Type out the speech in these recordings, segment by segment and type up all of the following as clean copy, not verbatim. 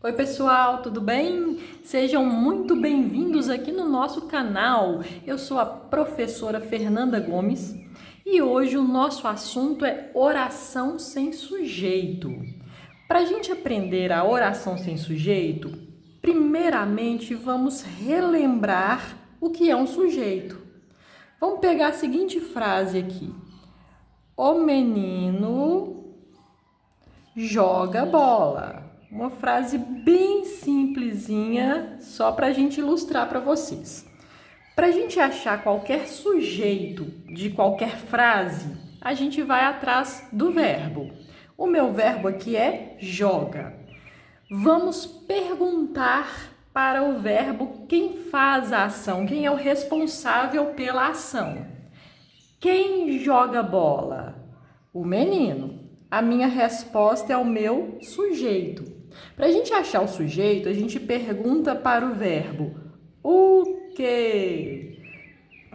Oi pessoal, tudo bem? Sejam muito bem-vindos aqui no nosso canal. Eu sou a professora Fernanda Gomes e hoje o nosso assunto é oração sem sujeito. Para a gente aprender a oração sem sujeito, primeiramente vamos relembrar o que é um sujeito. Vamos pegar a seguinte frase aqui: o menino joga bola. Uma frase bem simplesinha, só para a gente ilustrar para vocês. Para a gente achar qualquer sujeito de qualquer frase, a gente vai atrás do verbo. O meu verbo aqui é joga. Vamos perguntar para o verbo quem faz a ação, quem é o responsável pela ação. Quem joga bola? O menino. A minha resposta é o meu sujeito. Para a gente achar o sujeito, a gente pergunta para o verbo o que?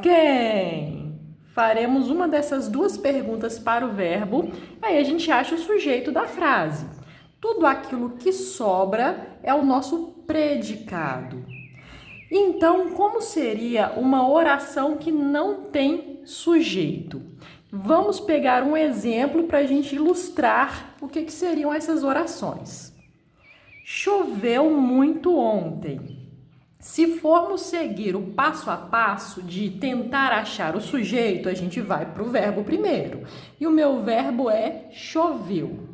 Quem? Faremos uma dessas duas perguntas para o verbo, aí a gente acha o sujeito da frase. Tudo aquilo que sobra é o nosso predicado. Então, como seria uma oração que não tem sujeito? Vamos pegar um exemplo para a gente ilustrar o que seriam essas orações. Choveu muito ontem. Se formos seguir o passo a passo de tentar achar o sujeito, a gente vai para o verbo primeiro. E o meu verbo é choveu.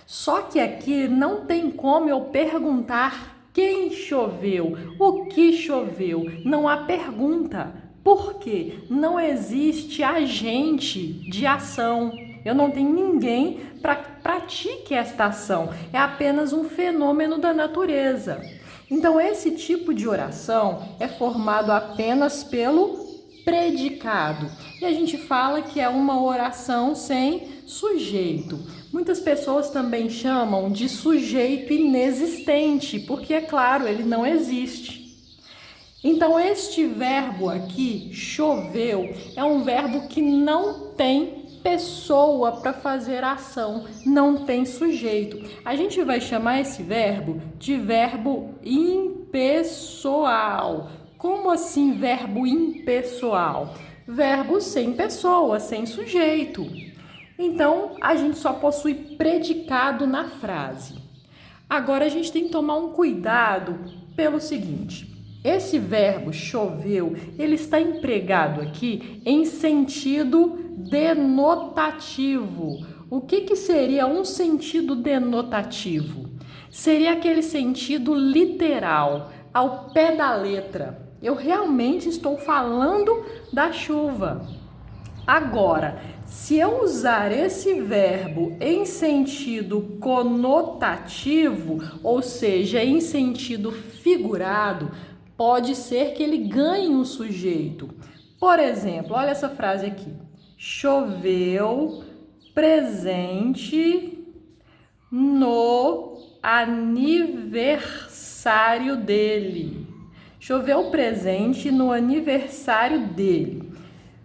Só que aqui não tem como eu perguntar quem choveu, o que choveu. Não há pergunta. Por quê? Não existe agente de ação. Eu não tenho ninguém para pratique esta ação. É apenas um fenômeno da natureza. Então, esse tipo de oração é formado apenas pelo predicado. E a gente fala que é uma oração sem sujeito. Muitas pessoas também chamam de sujeito inexistente, porque, é claro, ele não existe. Então, este verbo aqui, choveu, é um verbo que não tem pessoa para fazer a ação, não tem sujeito. A gente vai chamar esse verbo de verbo impessoal. Como assim verbo impessoal? Verbo sem pessoa, sem sujeito. Então, a gente só possui predicado na frase. Agora, a gente tem que tomar um cuidado pelo seguinte: esse verbo choveu, ele está empregado aqui em sentido denotativo. O que seria um sentido denotativo? Seria aquele sentido literal, ao pé da letra. Eu realmente estou falando da chuva. Agora, se eu usar esse verbo em sentido conotativo, ou seja, em sentido figurado, pode ser que ele ganhe um sujeito. Por exemplo, olha essa frase aqui: choveu presente no aniversário dele. Choveu presente no aniversário dele.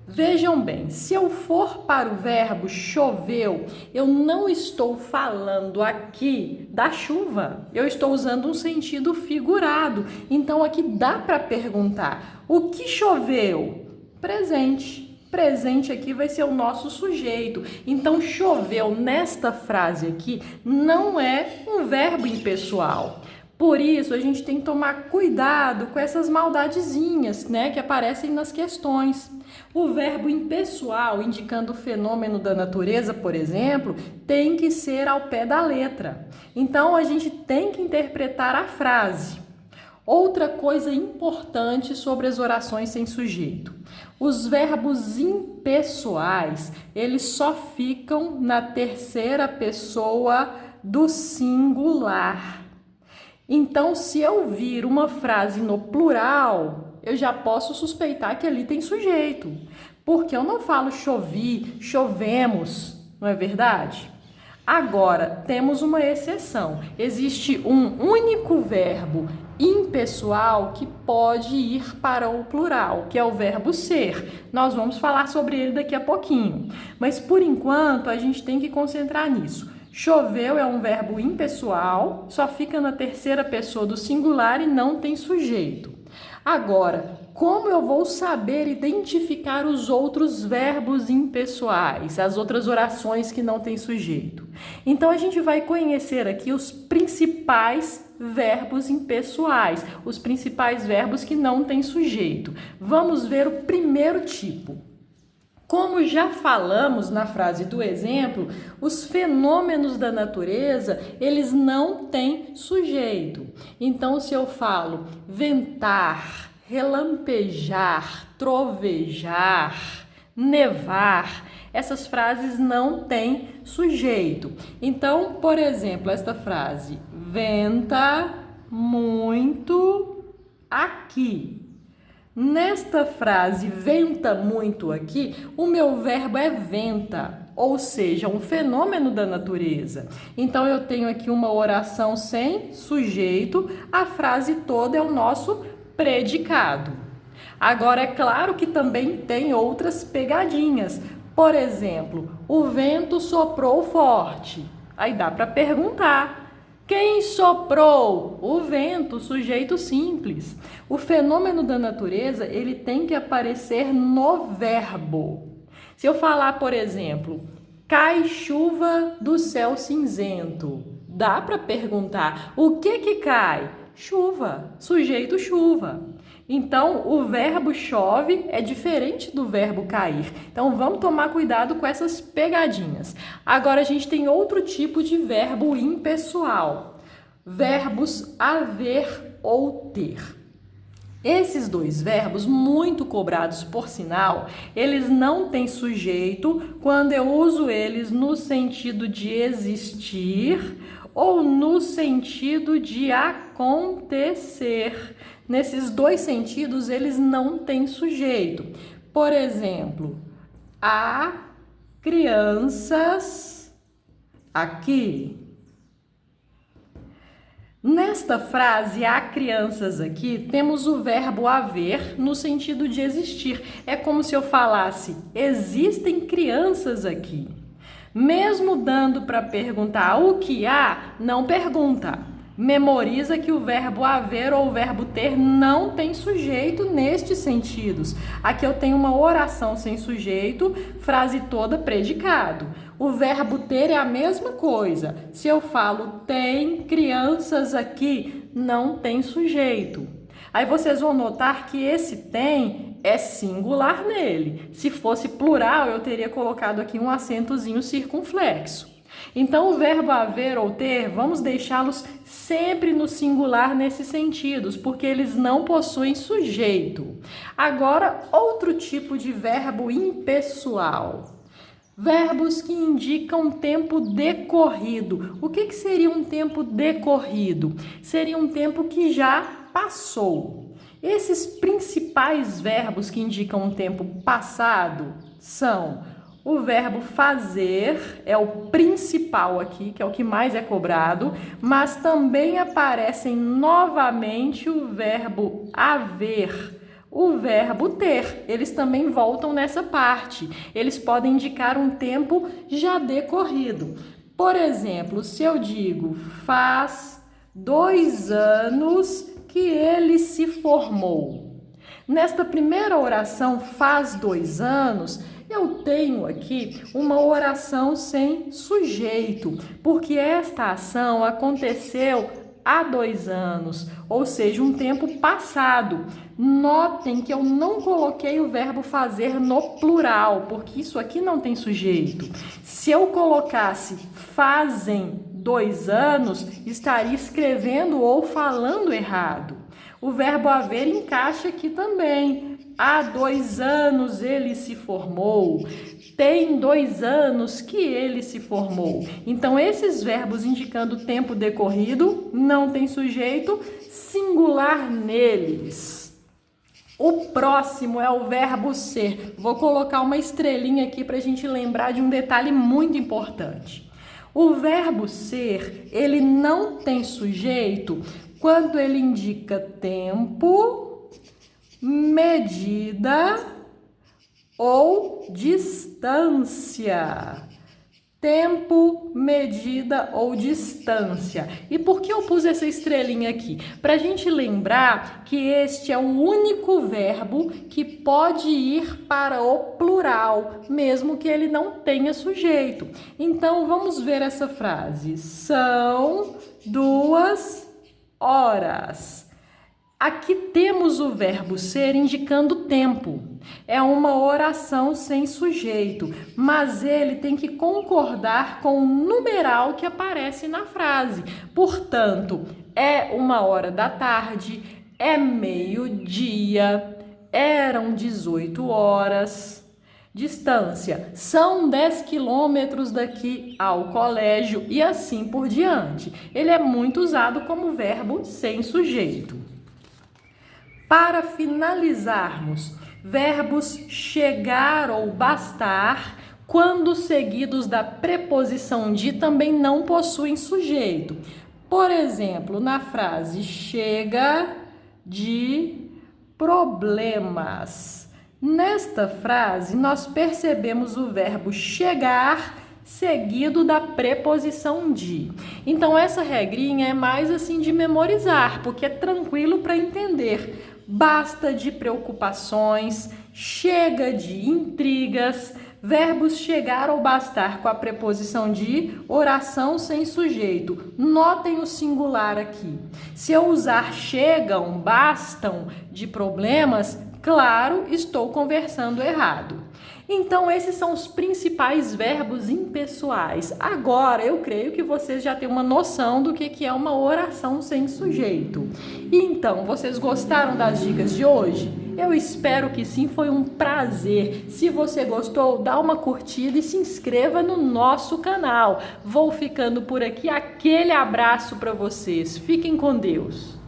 Vejam bem, se eu for para o verbo choveu, eu não estou falando aqui da chuva, eu estou usando um sentido figurado. Então aqui dá para perguntar: o que choveu? Presente. Presente aqui vai ser o nosso sujeito. Então choveu nesta frase aqui não é um verbo impessoal. Por isso, a gente tem que tomar cuidado com essas maldadezinhas, né, que aparecem nas questões. O verbo impessoal, indicando o fenômeno da natureza, por exemplo, tem que ser ao pé da letra. Então, a gente tem que interpretar a frase. Outra coisa importante sobre as orações sem sujeito: os verbos impessoais, eles só ficam na terceira pessoa do singular. Então, se eu vir uma frase no plural, eu já posso suspeitar que ali tem sujeito, porque eu não falo chovi, chovemos, não é verdade? Agora, temos uma exceção. Existe um único verbo impessoal que pode ir para o plural, que é o verbo ser. Nós vamos falar sobre ele daqui a pouquinho, mas por enquanto a gente tem que concentrar nisso. Choveu é um verbo impessoal, só fica na terceira pessoa do singular e não tem sujeito. Agora, como eu vou saber identificar os outros verbos impessoais, as outras orações que não têm sujeito? Então, a gente vai conhecer aqui os principais verbos impessoais, os principais verbos que não têm sujeito. Vamos ver o primeiro tipo. Como já falamos na frase do exemplo, os fenômenos da natureza, eles não têm sujeito. Então, se eu falo ventar, relampejar, trovejar, nevar, essas frases não têm sujeito. Então, por exemplo, esta frase, venta muito aqui. Nesta frase, venta muito aqui, o meu verbo é venta, ou seja, um fenômeno da natureza. Então, eu tenho aqui uma oração sem sujeito, a frase toda é o nosso predicado. Agora, é claro que também tem outras pegadinhas. Por exemplo, o vento soprou forte. Aí dá para perguntar. Quem soprou? O vento, sujeito simples. O fenômeno da natureza, ele tem que aparecer no verbo. Se eu falar, por exemplo, cai chuva do céu cinzento, dá para perguntar, o que cai? Chuva, sujeito chuva. Então, o verbo chove é diferente do verbo cair. Então, vamos tomar cuidado com essas pegadinhas. Agora, a gente tem outro tipo de verbo impessoal. Verbos haver ou ter. Esses dois verbos, muito cobrados por sinal, eles não têm sujeito quando eu uso eles no sentido de existir ou no sentido de acontecer. Nesses dois sentidos, eles não têm sujeito. Por exemplo, há crianças aqui. Nesta frase, há crianças aqui, temos o verbo haver no sentido de existir. É como se eu falasse, existem crianças aqui. Mesmo dando para perguntar o que há, não pergunta. Memoriza que o verbo haver ou o verbo ter não tem sujeito nestes sentidos. Aqui eu tenho uma oração sem sujeito, frase toda predicado. O verbo ter é a mesma coisa. Se eu falo tem crianças aqui, não tem sujeito. Aí vocês vão notar que esse tem é singular nele. Se fosse plural, eu teria colocado aqui um acentozinho circunflexo. Então, o verbo haver ou ter, vamos deixá-los sempre no singular nesses sentidos, porque eles não possuem sujeito. Agora, outro tipo de verbo impessoal. Verbos que indicam tempo decorrido. O que seria um tempo decorrido? Seria um tempo que já passou. Esses principais verbos que indicam um tempo passado são o verbo fazer, é o principal aqui, que é o que mais é cobrado, mas também aparecem novamente o verbo haver, o verbo ter. Eles também voltam nessa parte. Eles podem indicar um tempo já decorrido. Por exemplo, se eu digo faz 2 anos que ele se formou. Nesta primeira oração, faz 2 anos, eu tenho aqui uma oração sem sujeito, porque esta ação aconteceu há 2 anos, ou seja, um tempo passado. Notem que eu não coloquei o verbo fazer no plural, porque isso aqui não tem sujeito. Se eu colocasse fazem 2 anos, estaria escrevendo ou falando errado. O verbo haver encaixa aqui também. Há 2 anos ele se formou. Tem 2 anos que ele se formou. Então, esses verbos indicando tempo decorrido não tem sujeito singular neles. O próximo é o verbo ser. Vou colocar uma estrelinha aqui para a gente lembrar de um detalhe muito importante. O verbo ser, ele não tem sujeito quando ele indica tempo, medida ou distância. tempo, medida ou distância. E por que eu pus essa estrelinha aqui? Para a gente lembrar que este é o único verbo que pode ir para o plural, mesmo que ele não tenha sujeito. Então, vamos ver essa frase. São 2 horas. Aqui temos o verbo ser indicando tempo. É uma oração sem sujeito, mas ele tem que concordar com o numeral que aparece na frase. Portanto, é 1h da tarde, é meio-dia, eram 18 horas. Distância, são 10 quilômetros daqui ao colégio e assim por diante. Ele é muito usado como verbo sem sujeito. Para finalizarmos, verbos chegar ou bastar, quando seguidos da preposição de, também não possuem sujeito. Por exemplo, na frase chega de problemas. Nesta frase, nós percebemos o verbo chegar seguido da preposição de. Então, essa regrinha é mais assim de memorizar, porque é tranquilo para entender. Basta de preocupações, chega de intrigas, verbos chegar ou bastar com a preposição de, oração sem sujeito. Notem o singular aqui. Se eu usar chegam, bastam de problemas, claro, estou conversando errado. Então, esses são os principais verbos impessoais. Agora, eu creio que vocês já têm uma noção do que é uma oração sem sujeito. Então, vocês gostaram das dicas de hoje? Eu espero que sim, foi um prazer. Se você gostou, dá uma curtida e se inscreva no nosso canal. Vou ficando por aqui. Aquele abraço para vocês. Fiquem com Deus.